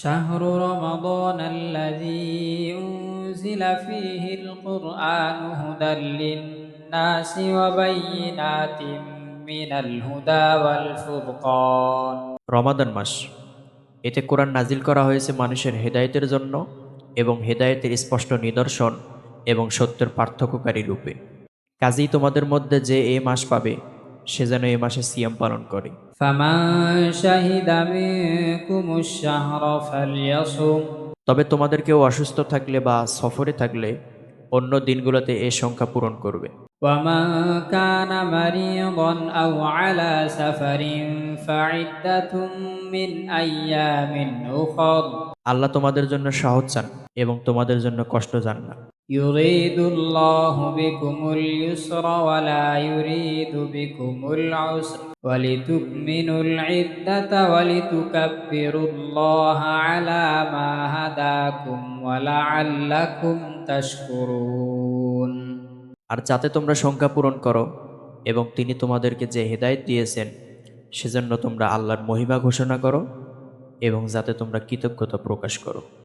شهر رمضان الذي أنزل فيه القرآن هدى للناس وبينات من الهدى والفرقان রমাদান মাস, এতে কোরআন নাজিল করা হয়েছে মানুষের হেদায়েতের জন্য এবং হেদায়েতের স্পষ্ট নিদর্শন এবং সত্যের পার্থক্যকারী রূপে। কাজেই তোমাদের মধ্যে যে এ মাস পাবে সে যেন এ মাসে সিয়াম পালন করে। فمن شهد منكم الشهر فليصم তবে তোমাদের কেউ অসুস্থ থাকলে বা সফরে থাকলে অন্য দিনগুলোতে এ সংখ্যা পূরণ করবে। ومن كان مريضا أو على سفر فعدة من أيام أخر আল্লাহ তোমাদের জন্য সহজ চান এবং তোমাদের জন্য কষ্ট চান না। يريد الله بكم اليسر ولا يريد بكم العسر ولتكملوا العدة ولتكبروا الله على ما هداكم ولعلكم تشكرون। আর যাতে তোমরা সংখ্যা পূরণ করো এবং তিনি তোমাদেরকে যে হেদায়েত দিয়েছেন সেজন্য তোমরা আল্লাহর মহিমা ঘোষণা করো এবং যাতে তোমরা কৃতজ্ঞতা প্রকাশ করো।